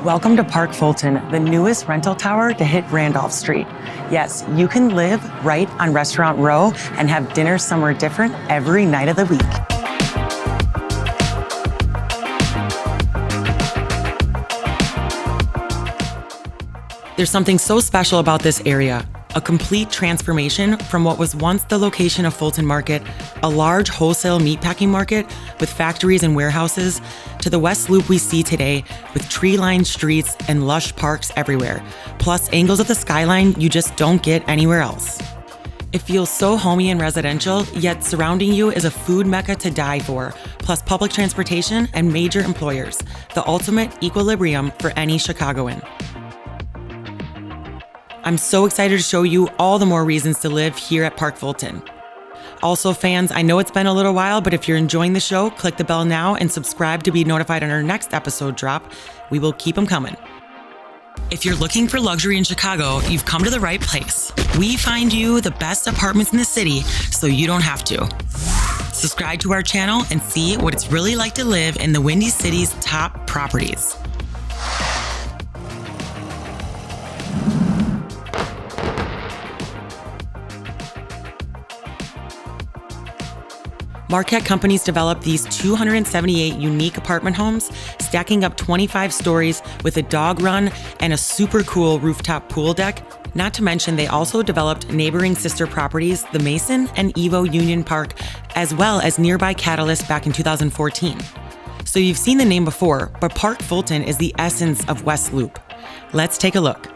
Welcome to Parq Fulton, the newest rental tower to hit Randolph Street. Yes, you can live right on Restaurant Row and have dinner somewhere different every night of the week. There's something so special about this area. A complete transformation from what was once the location of Fulton Market, a large wholesale meatpacking market with factories and warehouses, to the West Loop we see today with tree-lined streets and lush parks everywhere, plus angles of the skyline you just don't get anywhere else. It feels so homey and residential, yet surrounding you is a food mecca to die for, plus public transportation and major employers, the ultimate equilibrium for any Chicagoan. I'm so excited to show you all the more reasons to live here at Parq Fulton. Also, fans, I know it's been a little while, but if you're enjoying the show, click the bell now and subscribe to be notified on our next episode drop. We will keep them coming. If you're looking for luxury in Chicago, you've come to the right place. We find you the best apartments in the city, so you don't have to. Subscribe to our channel and see what it's really like to live in the Windy City's top properties. Marquette Companies developed these 278 unique apartment homes, stacking up 25 stories with a dog run and a super cool rooftop pool deck. Not to mention, they also developed neighboring sister properties, the Mason and Evo Union Park, as well as nearby Catalyst back in 2014. So you've seen the name before, but Parq Fulton is the essence of West Loop. Let's take a look.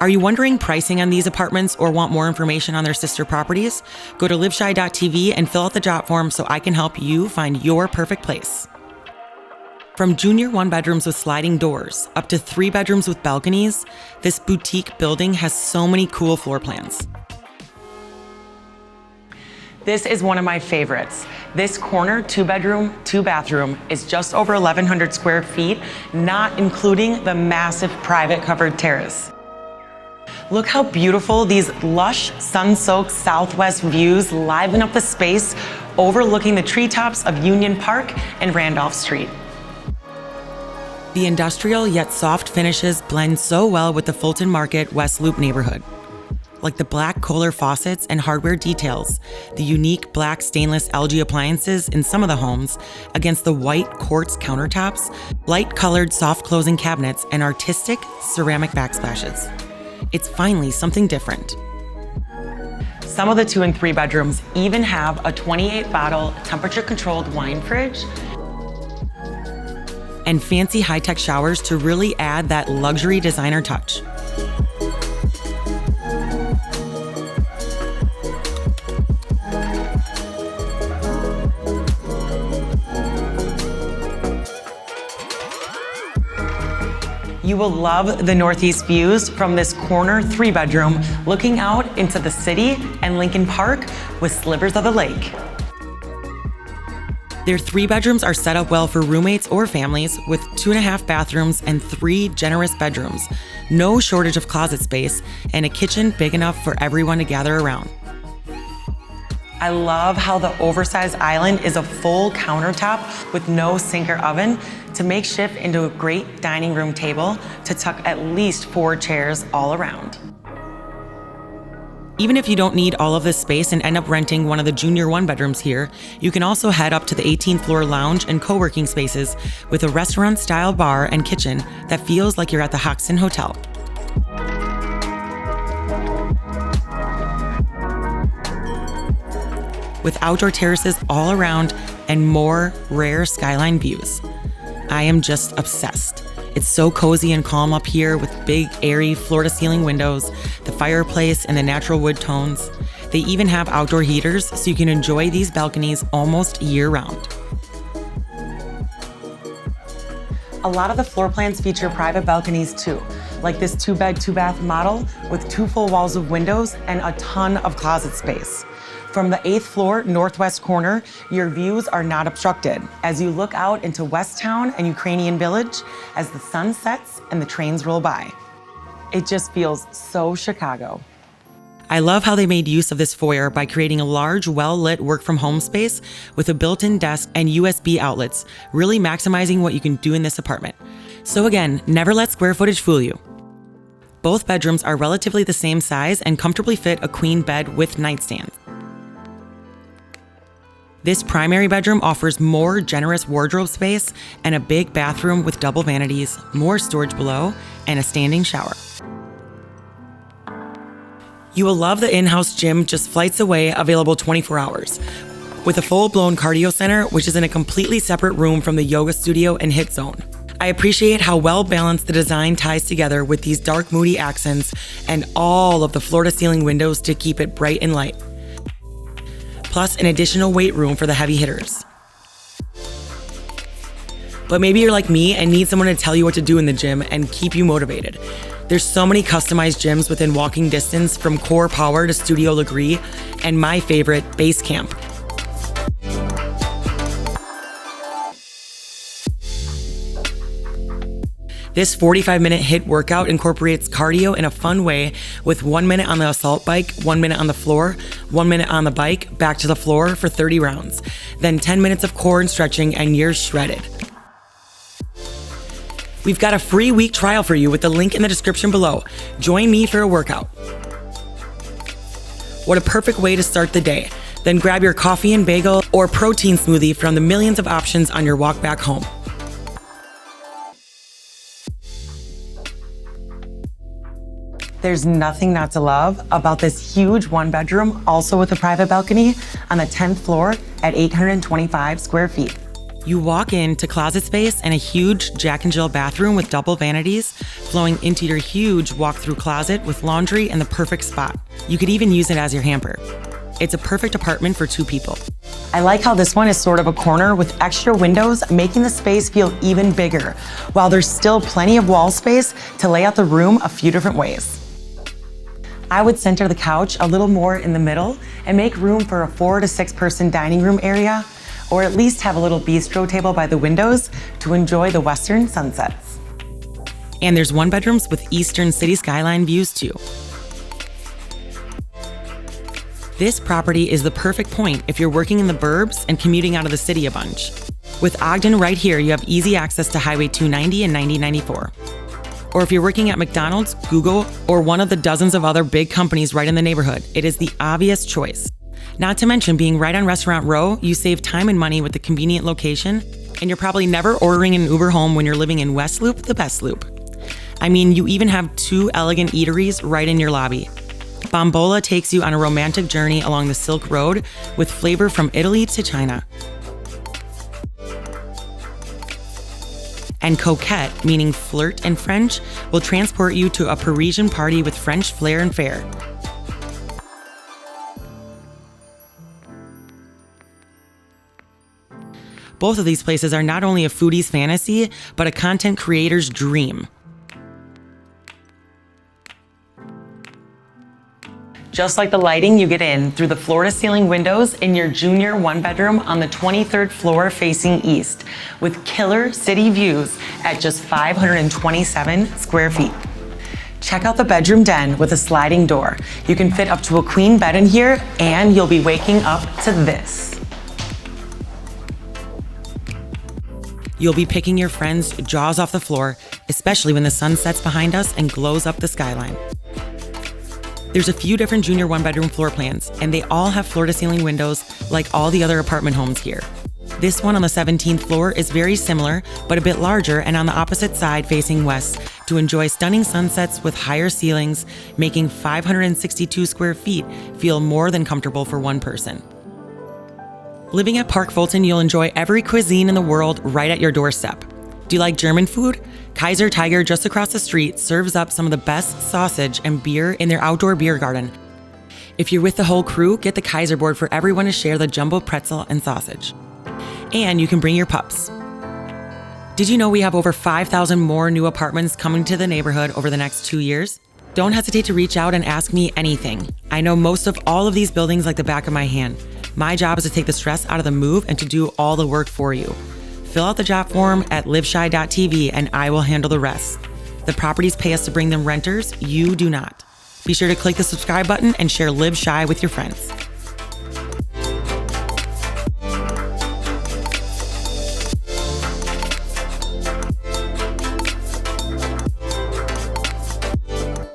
Are you wondering pricing on these apartments or want more information on their sister properties? Go to liveshy.tv and fill out the job form so I can help you find your perfect place. From junior one-bedrooms with sliding doors up to 3 bedrooms with balconies, this boutique building has so many cool floor plans. This is one of my favorites. This corner 2-bedroom, 2-bathroom is just over 1,100 square feet, not including the massive private covered terrace. Look how beautiful these lush, sun-soaked southwest views liven up the space, overlooking the treetops of Union Park and Randolph Street. The industrial yet soft finishes blend so well with the Fulton Market West Loop neighborhood. Like the black Kohler faucets and hardware details, the unique black stainless LG appliances in some of the homes, against the white quartz countertops, light-colored soft closing cabinets, and artistic ceramic backsplashes. It's finally something different. Some of the 2 and 3 bedrooms even have a 28-bottle temperature-controlled wine fridge and fancy high-tech showers to really add that luxury designer touch. You will love the northeast views from this corner 3-bedroom, looking out into the city and Lincoln Park with slivers of the lake. Their 3 bedrooms are set up well for roommates or families with 2.5 bathrooms and 3 generous bedrooms, no shortage of closet space, and a kitchen big enough for everyone to gather around. I love how the oversized island is a full countertop with no sink or oven to make shift into a great dining room table to tuck at least 4 chairs all around. Even if you don't need all of this space and end up renting one of the junior 1-bedrooms here, you can also head up to the 18th floor lounge and co-working spaces with a restaurant-style bar and kitchen that feels like you're at the Hoxton Hotel. With outdoor terraces all around and more rare skyline views. I am just obsessed. It's so cozy and calm up here with big, airy, floor-to-ceiling windows, the fireplace, and the natural wood tones. They even have outdoor heaters so you can enjoy these balconies almost year-round. A lot of the floor plans feature private balconies too, like this 2-bed, 2-bath model with 2 full walls of windows and a ton of closet space. From the 8th floor northwest corner, your views are not obstructed as you look out into West Town and Ukrainian Village as the sun sets and the trains roll by. It just feels so Chicago. I love how they made use of this foyer by creating a large, well-lit work-from-home space with a built-in desk and USB outlets, really maximizing what you can do in this apartment. So again, never let square footage fool you. Both bedrooms are relatively the same size and comfortably fit a queen bed with nightstand. This primary bedroom offers more generous wardrobe space and a big bathroom with double vanities, more storage below, and a standing shower. You will love the in-house gym just flights away, available 24 hours, with a full-blown cardio center, which is in a completely separate room from the yoga studio and HIIT zone. I appreciate how well-balanced the design ties together with these dark, moody accents and all of the floor-to-ceiling windows to keep it bright and light. Plus an additional weight room for the heavy hitters. But maybe you're like me and need someone to tell you what to do in the gym and keep you motivated. There's so many customized gyms within walking distance, from Core Power to Studio Legree, and my favorite, Base Camp. This 45-minute HIIT workout incorporates cardio in a fun way, with 1 minute on the assault bike, 1 minute on the floor, 1 minute on the bike, back to the floor for 30 rounds. Then 10 minutes of core and stretching, and you're shredded. We've got a free week trial for you with the link in the description below. Join me for a workout. What a perfect way to start the day. Then grab your coffee and bagel or protein smoothie from the millions of options on your walk back home. There's nothing not to love about this huge one-bedroom, also with a private balcony, on the 10th floor at 825 square feet. You walk into closet space and a huge Jack and Jill bathroom with double vanities flowing into your huge walk-through closet with laundry in the perfect spot. You could even use it as your hamper. It's a perfect apartment for 2 people. I like how this one is sort of a corner with extra windows, making the space feel even bigger, while there's still plenty of wall space to lay out the room a few different ways. I would center the couch a little more in the middle and make room for a 4 to 6 person dining room area, or at least have a little bistro table by the windows to enjoy the western sunsets. And there's one bedrooms with eastern city skyline views too. This property is the perfect point if you're working in the burbs and commuting out of the city a bunch. With Ogden right here, you have easy access to Highway 290 and 9094. Or if you're working at McDonald's, Google, or one of the dozens of other big companies right in the neighborhood, it is the obvious choice. Not to mention, being right on Restaurant Row, you save time and money with the convenient location, and you're probably never ordering an Uber home when you're living in West Loop, the best loop. I mean, you even have 2 elegant eateries right in your lobby. Bombola takes you on a romantic journey along the Silk Road with flavor from Italy to China. And coquette, meaning flirt in French, will transport you to a Parisian party with French flair and fare. Both of these places are not only a foodie's fantasy, but a content creator's dream. Just like the lighting you get in through the floor-to-ceiling windows in your junior one-bedroom on the 23rd floor facing east, with killer city views at just 527 square feet. Check out the bedroom den with a sliding door. You can fit up to a queen bed in here, and you'll be waking up to this. You'll be picking your friends' jaws off the floor, especially when the sun sets behind us and glows up the skyline. There's a few different junior one-bedroom floor plans, and they all have floor-to-ceiling windows like all the other apartment homes here. This one on the 17th floor is very similar, but a bit larger and on the opposite side facing west to enjoy stunning sunsets with higher ceilings, making 562 square feet feel more than comfortable for one person. Living at Parq Fulton, you'll enjoy every cuisine in the world right at your doorstep. Do you like German food? Kaiser Tiger, just across the street, serves up some of the best sausage and beer in their outdoor beer garden. If you're with the whole crew, get the Kaiser board for everyone to share the jumbo pretzel and sausage. And you can bring your pups. Did you know we have over 5,000 more new apartments coming to the neighborhood over the next 2 years? Don't hesitate to reach out and ask me anything. I know most of all of these buildings like the back of my hand. My job is to take the stress out of the move and to do all the work for you. Fill out the job form at liveshy.tv and I will handle the rest. The properties pay us to bring them renters, you do not. Be sure to click the subscribe button and share Live Shy with your friends.